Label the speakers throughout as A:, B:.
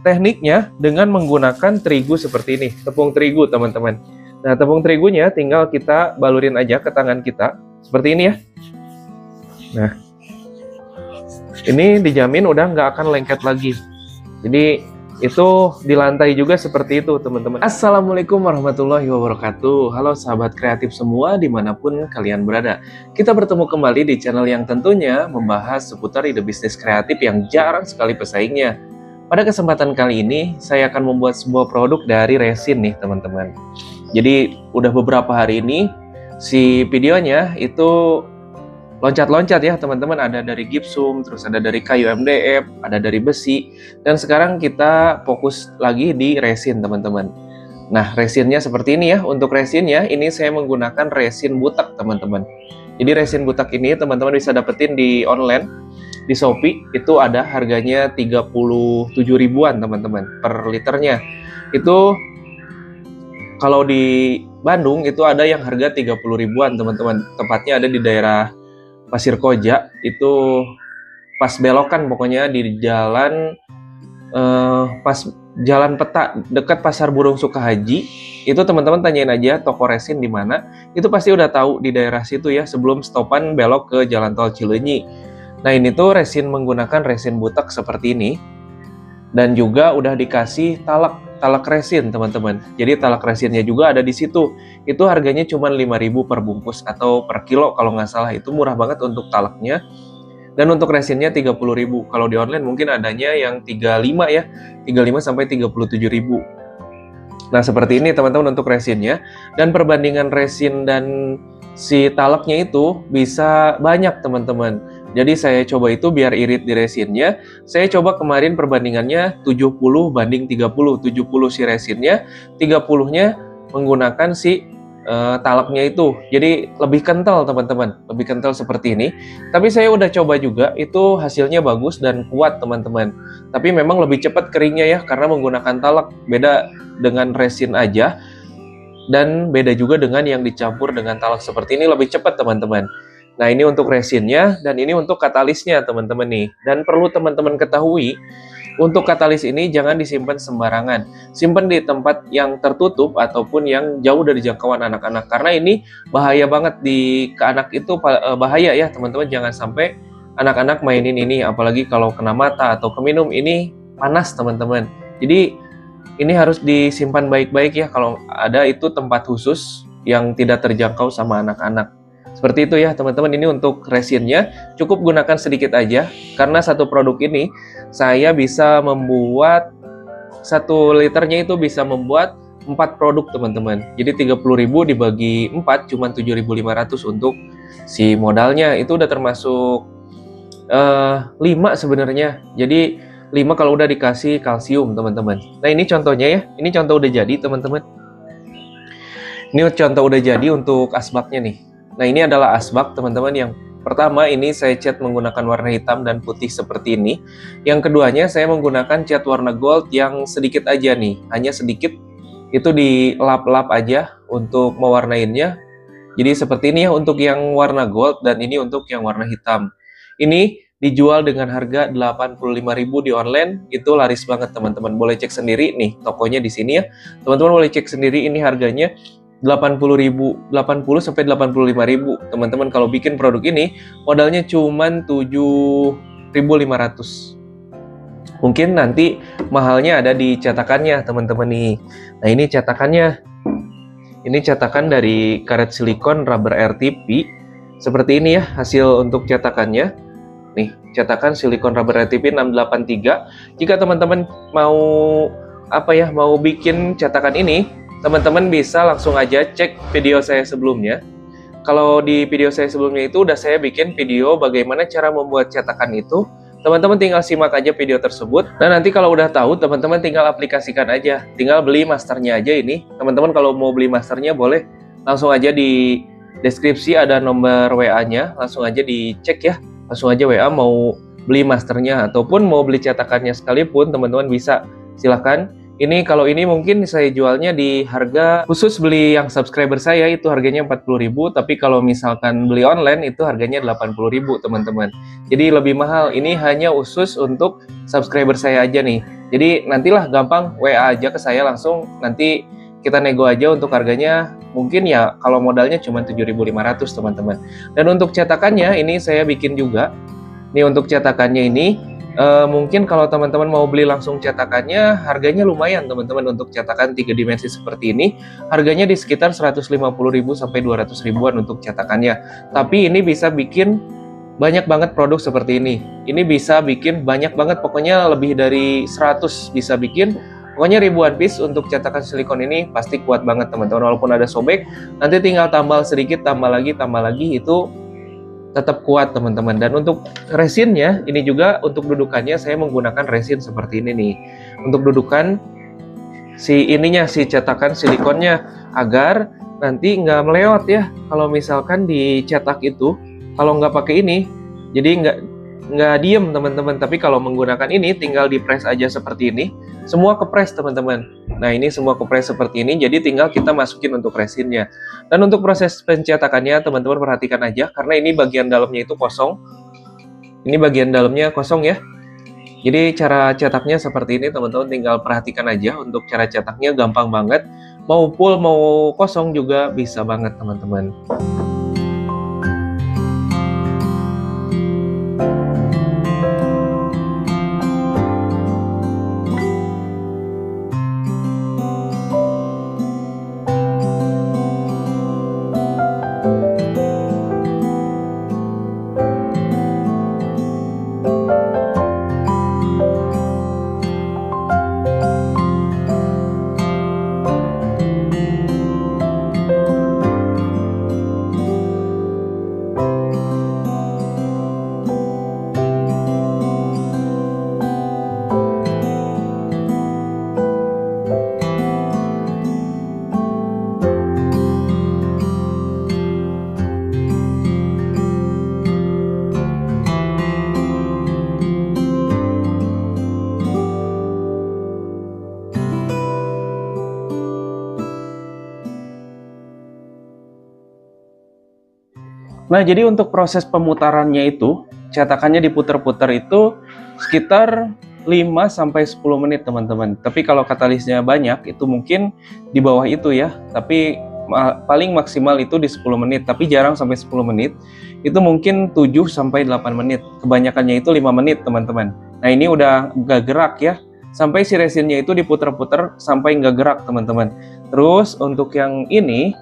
A: tekniknya dengan menggunakan terigu seperti ini, tepung terigu teman-teman. Nah, tepung terigunya tinggal kita balurin aja ke tangan kita, seperti ini ya. Nah, ini dijamin udah nggak akan lengket lagi. Jadi itu di lantai juga seperti itu teman-teman. Assalamualaikum warahmatullahi wabarakatuh. Halo sahabat kreatif semua dimanapun kalian berada. Kita bertemu kembali di channel yang tentunya membahas seputar ide bisnis kreatif yang jarang sekali pesaingnya. Pada kesempatan kali ini saya akan membuat sebuah produk dari resin nih teman-teman. Jadi udah beberapa hari ini si videonya itu loncat-loncat ya teman-teman, ada dari gipsum, terus ada dari kayu MDF, ada dari besi, dan sekarang kita fokus lagi di resin teman-teman. Nah, resinnya seperti ini ya. Untuk resinnya ini saya menggunakan resin butak teman-teman. Jadi resin butak ini teman-teman bisa dapetin di online, di Shopee, itu ada harganya 37 ribuan teman-teman per liternya. Itu kalau di Bandung itu ada yang harga 30 ribuan teman-teman, tepatnya ada di daerah Pasir Koja, itu pas belokan pokoknya di jalan pas jalan peta dekat Pasar Burung Sukahaji. Itu teman-teman tanyain aja toko resin di mana, itu pasti udah tahu di daerah situ ya, sebelum stopan belok ke jalan tol Cileunyi. Nah, ini tuh resin menggunakan resin butak seperti ini, dan juga udah dikasih talak resin teman-teman. Jadi talak resinnya juga ada di situ. Itu harganya cuma 5.000 per bungkus atau per kilo kalau nggak salah. Itu murah banget untuk talaknya. Dan untuk resinnya 30.000. Kalau di online mungkin adanya yang 35 ya. 35 sampai 37.000. Nah, seperti ini teman-teman untuk resinnya. Dan perbandingan resin dan si talaknya itu bisa banyak teman-teman. Jadi saya coba itu biar irit di resinnya. Saya coba kemarin perbandingannya 70 banding 30. 70 si resinnya, 30-nya menggunakan si talaknya itu. Jadi lebih kental teman-teman, lebih kental seperti ini. Tapi saya udah coba juga, itu hasilnya bagus dan kuat teman-teman. Tapi memang lebih cepat keringnya ya, karena menggunakan talak. Beda dengan resin aja, dan beda juga dengan yang dicampur dengan talak seperti ini, lebih cepat teman-teman. Nah, ini untuk resinnya, dan ini untuk katalisnya teman-teman nih. Dan perlu teman-teman ketahui, untuk katalis ini jangan disimpan sembarangan. Simpan di tempat yang tertutup ataupun yang jauh dari jangkauan anak-anak. Karena ini bahaya banget ke anak itu, bahaya ya teman-teman. Jangan sampai anak-anak mainin ini, apalagi kalau kena mata atau keminum, ini panas teman-teman. Jadi ini harus disimpan baik-baik ya, kalau ada itu tempat khusus yang tidak terjangkau sama anak-anak. Seperti itu ya teman-teman. Ini untuk resinnya cukup gunakan sedikit aja, karena satu produk ini saya bisa membuat 1 liternya itu bisa membuat 4 produk teman-teman. Jadi 30.000 dibagi 4 cuma 7.500 untuk si modalnya. Itu udah termasuk 5 sebenarnya. Jadi 5 kalau udah dikasih kalsium teman-teman. Nah, ini contohnya ya. Ini contoh udah jadi teman-teman. Ini contoh udah jadi untuk asbaknya nih. Nah, ini adalah asbak teman-teman. Yang pertama ini saya cat menggunakan warna hitam dan putih seperti ini. Yang keduanya saya menggunakan cat warna gold yang sedikit aja nih, hanya sedikit, itu dilap-lap aja untuk mewarnainnya. Jadi seperti ini ya untuk yang warna gold, dan ini untuk yang warna hitam. Ini dijual dengan harga 85.000 di online, itu laris banget teman-teman. Boleh cek sendiri nih tokonya di sini ya. Teman-teman boleh cek sendiri, ini harganya 80.000, 80 sampai 85.000. Teman-teman kalau bikin produk ini modalnya cuman 7.500. Mungkin nanti mahalnya ada di cetakannya teman-teman nih. Nah, ini cetakannya. Ini cetakan dari karet silikon rubber RTP. Seperti ini ya hasil untuk cetakannya. Nih, cetakan silikon rubber RTP 683. Jika teman-teman mau mau bikin cetakan ini, teman-teman bisa langsung aja cek video saya sebelumnya. Kalau di video saya sebelumnya itu udah saya bikin video bagaimana cara membuat cetakan itu. Teman-teman tinggal simak aja video tersebut. Dan nanti kalau udah tahu, teman-teman tinggal aplikasikan aja. Tinggal beli masternya aja ini. Teman-teman kalau mau beli masternya boleh langsung aja di deskripsi ada nomor WA-nya. Langsung aja dicek ya. Langsung aja WA mau beli masternya. Ataupun mau beli cetakannya sekalipun, teman-teman bisa. Silahkan. Ini kalau ini mungkin saya jualnya di harga khusus beli yang subscriber saya itu harganya 40.000, tapi kalau misalkan beli online itu harganya 80.000 teman-teman. Jadi lebih mahal. Ini hanya khusus untuk subscriber saya aja nih. Jadi nantilah gampang WA aja ke saya langsung, nanti kita nego aja untuk harganya. Mungkin ya kalau modalnya cuma 7.500 teman-teman. Dan untuk cetakannya ini saya bikin juga. Nih untuk cetakannya ini mungkin kalau teman-teman mau beli langsung cetakannya harganya lumayan teman-teman. Untuk cetakan 3 dimensi seperti ini harganya di sekitar 150.000 sampai 200 ribuan untuk cetakannya. Tapi ini bisa bikin banyak banget produk seperti ini. Ini bisa bikin banyak banget, pokoknya lebih dari 100 bisa bikin. Pokoknya ribuan piece untuk cetakan silikon ini pasti kuat banget teman-teman. Walaupun ada sobek, nanti tinggal tambal sedikit, tambah lagi, itu tetap kuat teman-teman. Dan untuk resinnya ini juga untuk dudukannya saya menggunakan resin seperti ini nih. Untuk dudukan si cetakan silikonnya agar nanti nggak melewat ya. Kalau misalkan dicetak itu, kalau nggak pakai ini, jadi nggak diem teman-teman. Tapi kalau menggunakan ini tinggal dipres aja seperti ini, semua kepres teman-teman. Nah ini semua kepres seperti ini, jadi tinggal kita masukin untuk resinnya. Dan untuk proses pencetakannya teman-teman perhatikan aja, karena ini bagian dalamnya itu kosong. Ini bagian dalamnya kosong ya. Jadi cara cetaknya seperti ini teman-teman, tinggal perhatikan aja. Untuk cara cetaknya gampang banget, mau full mau kosong juga bisa banget teman-teman. Nah, jadi untuk proses pemutarannya itu, cetakannya diputer-puter itu sekitar 5-10 menit teman-teman. Tapi kalau katalisnya banyak, itu mungkin di bawah itu ya. Tapi paling maksimal itu di 10 menit, tapi jarang sampai 10 menit. Itu mungkin 7-8 menit. Kebanyakannya itu 5 menit teman-teman. Nah, ini udah nggak gerak ya. Sampai si resinnya itu diputer-puter sampai nggak gerak teman-teman. Terus untuk yang ini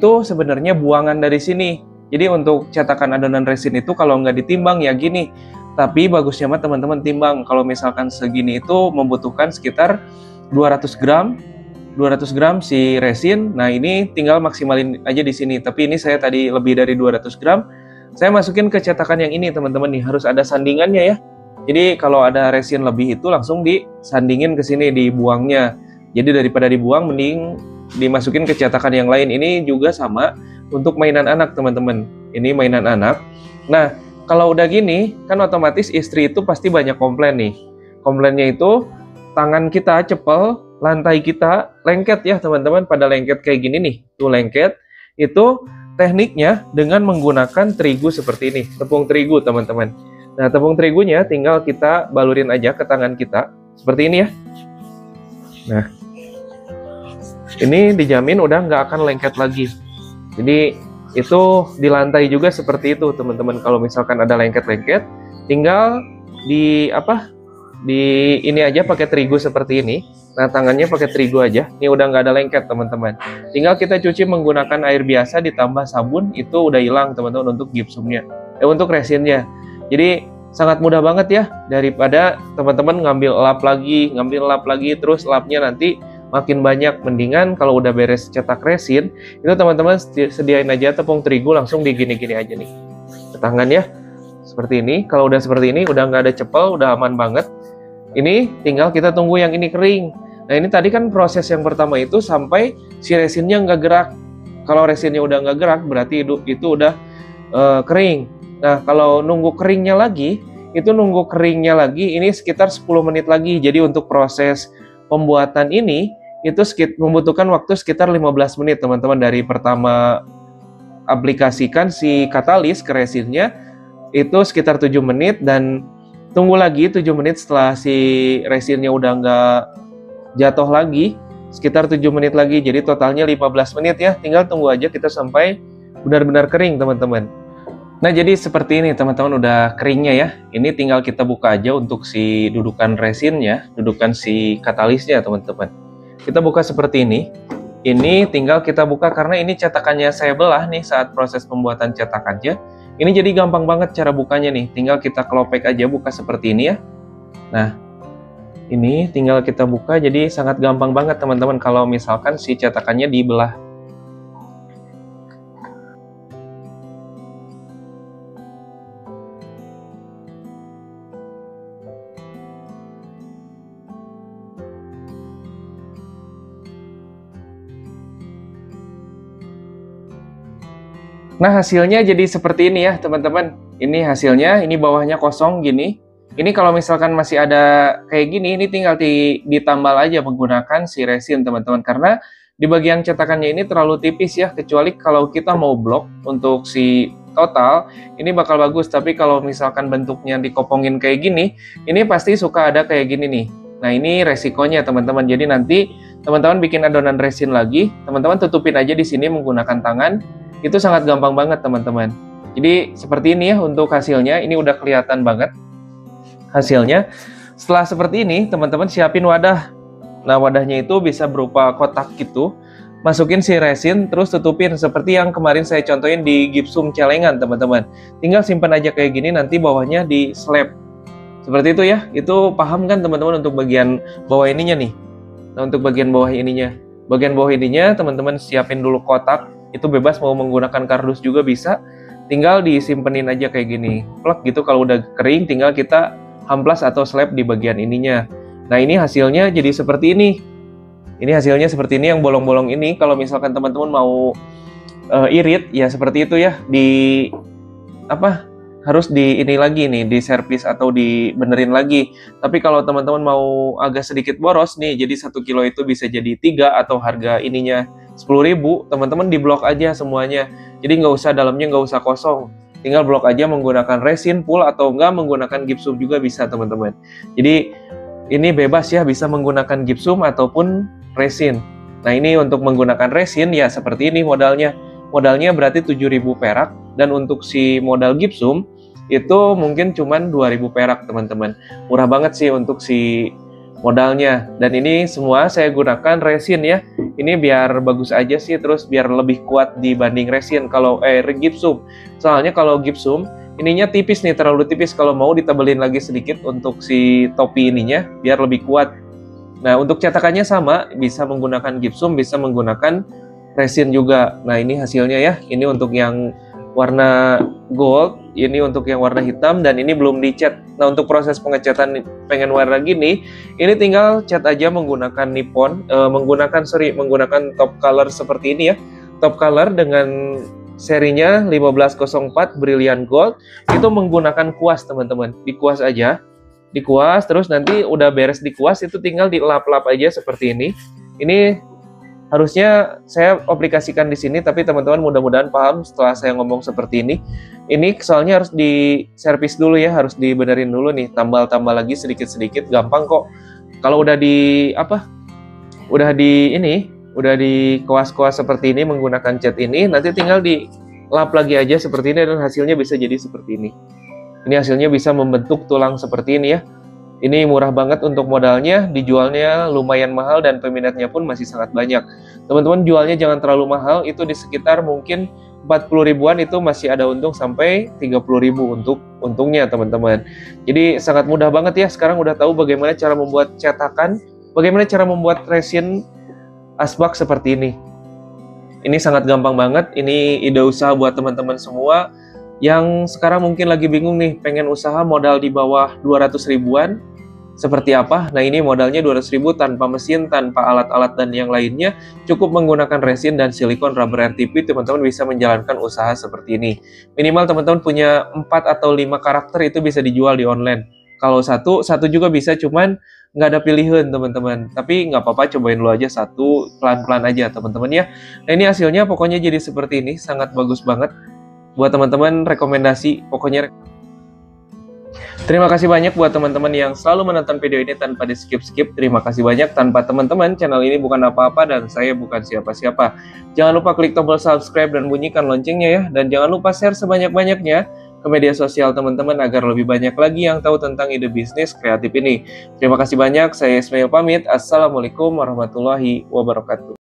A: tuh sebenarnya buangan dari sini. Jadi untuk cetakan adonan resin itu kalau nggak ditimbang ya gini. Tapi bagusnya mah teman-teman timbang. Kalau misalkan segini itu membutuhkan sekitar 200 gram si resin. Nah ini tinggal maksimalin aja di sini. Tapi ini saya tadi lebih dari 200 gram. Saya masukin ke cetakan yang ini teman-teman nih. Harus ada sandingannya ya. Jadi kalau ada resin lebih itu langsung disandingin ke sini, dibuangnya. Jadi daripada dibuang mending dimasukin ke cetakan yang lain. Ini juga sama untuk mainan anak teman-teman. Ini mainan anak. Nah kalau udah gini kan otomatis istri itu pasti banyak komplain nih. Komplainnya itu tangan kita cepel, lantai kita lengket ya teman-teman. Pada lengket kayak gini nih, tuh lengket. Itu tekniknya dengan menggunakan terigu seperti ini, tepung terigu teman-teman. Nah tepung terigunya tinggal kita balurin aja ke tangan kita seperti ini ya. Nah ini dijamin udah nggak akan lengket lagi. Jadi itu di lantai juga seperti itu teman-teman. Kalau misalkan ada lengket-lengket, tinggal di ini aja pakai terigu seperti ini. Nah tangannya pakai terigu aja. Ini udah nggak ada lengket teman-teman. Tinggal kita cuci menggunakan air biasa ditambah sabun, itu udah hilang teman-teman untuk gipsumnya, untuk resinnya. Jadi sangat mudah banget ya, daripada teman-teman ngambil lap lagi, terus lapnya nanti makin banyak. Mendingan kalau udah beres cetak resin itu teman-teman sediain aja tepung terigu, langsung digini-gini aja nih ke tangan ya seperti ini. Kalau udah seperti ini udah nggak ada cepel, udah aman banget. Ini tinggal kita tunggu yang ini kering. Nah ini tadi kan proses yang pertama itu sampai si resinnya nggak gerak. Kalau resinnya udah nggak gerak berarti itu udah kering. Nah kalau nunggu keringnya lagi ini sekitar 10 menit lagi. Jadi untuk proses pembuatan ini itu membutuhkan waktu sekitar 15 menit teman-teman. Dari pertama aplikasikan si katalis ke resinnya itu sekitar 7 menit, dan Tunggu lagi 7 menit setelah si resinnya udah nggak jatuh lagi, sekitar 7 menit lagi, jadi totalnya 15 menit ya. Tinggal tunggu aja kita sampai benar-benar kering teman-teman. Nah jadi seperti ini teman-teman, udah keringnya ya. Ini tinggal kita buka aja untuk si dudukan resinnya, dudukan si katalisnya teman-teman. Kita buka seperti ini. Ini tinggal kita buka karena ini cetakannya saya belah nih saat proses pembuatan cetakannya. Ini jadi gampang banget cara bukanya nih. Tinggal kita kelopek aja, buka seperti ini ya. Nah, ini tinggal kita buka, jadi sangat gampang banget teman-teman kalau misalkan si cetakannya dibelah. Nah, hasilnya jadi seperti ini ya, teman-teman. Ini hasilnya, ini bawahnya kosong gini. Ini kalau misalkan masih ada kayak gini, ini tinggal ditambal aja menggunakan si resin, teman-teman. Karena di bagian cetakannya ini terlalu tipis ya, kecuali kalau kita mau blok untuk si total, ini bakal bagus. Tapi kalau misalkan bentuknya dikopongin kayak gini, ini pasti suka ada kayak gini nih. Nah, ini resikonya, teman-teman. Jadi nanti teman-teman bikin adonan resin lagi, teman-teman tutupin aja di sini menggunakan tangan. Itu sangat gampang banget teman-teman. Jadi seperti ini ya untuk hasilnya. Ini udah kelihatan banget hasilnya. Setelah seperti ini teman-teman siapin wadah. Nah wadahnya itu bisa berupa kotak gitu. Masukin si resin terus tutupin seperti yang kemarin saya contohin di gipsum celengan teman-teman. Tinggal simpan aja kayak gini, nanti bawahnya di slab. Seperti itu ya. Itu paham kan teman-teman untuk bagian bawah ininya nih. Nah untuk bagian bawah ininya. Bagian bawah ininya teman-teman siapin dulu kotak. Itu bebas mau menggunakan kardus juga bisa, tinggal disimpenin aja kayak gini plak gitu. Kalau udah kering tinggal kita hamplas atau slab di bagian ininya. Nah ini hasilnya jadi seperti ini. Ini hasilnya seperti ini yang bolong-bolong ini. Kalau misalkan teman-teman mau irit ya seperti itu ya, di apa harus di ini lagi nih, di servis atau dibenerin lagi. Tapi kalau teman-teman mau agak sedikit boros nih, jadi 1 kilo itu bisa jadi 3 atau harga ininya 10.000, teman-teman diblok aja semuanya. Jadi nggak usah dalamnya nggak usah kosong. Tinggal blok aja menggunakan resin full atau enggak menggunakan gipsum juga bisa teman-teman. Jadi ini bebas ya, bisa menggunakan gipsum ataupun resin. Nah ini untuk menggunakan resin ya seperti ini modalnya. Modalnya berarti 7.000 perak, dan untuk si modal gipsum itu mungkin cuman 2.000 perak teman-teman. Murah banget sih untuk si modalnya. Dan ini semua saya gunakan resin ya. Ini biar bagus aja sih, terus biar lebih kuat dibanding resin kalau gipsum. Soalnya kalau gipsum ininya tipis nih, terlalu tipis. Kalau mau ditebelin lagi sedikit untuk si topi ininya biar lebih kuat. Nah, untuk cetakannya sama, bisa menggunakan gipsum, bisa menggunakan resin juga. Nah, ini hasilnya ya. Ini untuk yang warna gold, ini untuk yang warna hitam, dan ini belum dicat. Nah untuk proses pengecatan pengen warna gini, ini tinggal cat aja menggunakan Nippon, menggunakan top color seperti ini ya, top color dengan serinya 1504 Brilliant Gold. Itu menggunakan kuas teman-teman, dikuas aja, dikuas terus nanti udah beres dikuas itu tinggal dilap-lap aja seperti ini. Ini harusnya saya aplikasikan di sini, tapi teman-teman mudah-mudahan paham setelah saya ngomong seperti ini. Ini soalnya harus diservis dulu ya, harus dibenerin dulu nih, tambal-tambal lagi sedikit-sedikit, gampang kok. Kalau udah udah di kuas-kuas seperti ini menggunakan cat ini, nanti tinggal dilap lagi aja seperti ini dan hasilnya bisa jadi seperti ini. Ini hasilnya bisa membentuk tulang seperti ini ya. Ini murah banget untuk modalnya, dijualnya lumayan mahal dan peminatnya pun masih sangat banyak. Teman-teman jualnya jangan terlalu mahal, itu di sekitar mungkin 40 ribuan itu masih ada untung sampai 30 ribu untuk untungnya teman-teman. Jadi sangat mudah banget ya, sekarang udah tahu bagaimana cara membuat cetakan, bagaimana cara membuat resin asbak seperti ini. Ini sangat gampang banget, ini ide usaha buat teman-teman semua yang sekarang mungkin lagi bingung nih, pengen usaha modal di bawah 200 ribuan, seperti apa? Nah ini modalnya 200 ribu tanpa mesin, tanpa alat-alat dan yang lainnya, cukup menggunakan resin dan silikon rubber RTP, teman-teman bisa menjalankan usaha seperti ini. Minimal teman-teman punya 4 atau 5 karakter itu bisa dijual di online. Kalau satu juga bisa, cuman nggak ada pilihan teman-teman. Tapi nggak apa-apa, cobain dulu aja satu, pelan-pelan aja teman-teman ya. Nah ini hasilnya pokoknya jadi seperti ini, sangat bagus banget. Buat teman-teman rekomendasi, pokoknya Terima kasih banyak buat teman-teman yang selalu menonton video ini tanpa di skip-skip. Terima kasih banyak, tanpa teman-teman channel ini bukan apa-apa dan saya bukan siapa-siapa. Jangan lupa klik tombol subscribe dan bunyikan loncengnya ya. Dan jangan lupa share sebanyak-banyaknya ke media sosial teman-teman agar lebih banyak lagi yang tahu tentang ide bisnis kreatif ini. Terima kasih banyak, saya Ismail pamit. Assalamualaikum warahmatullahi wabarakatuh.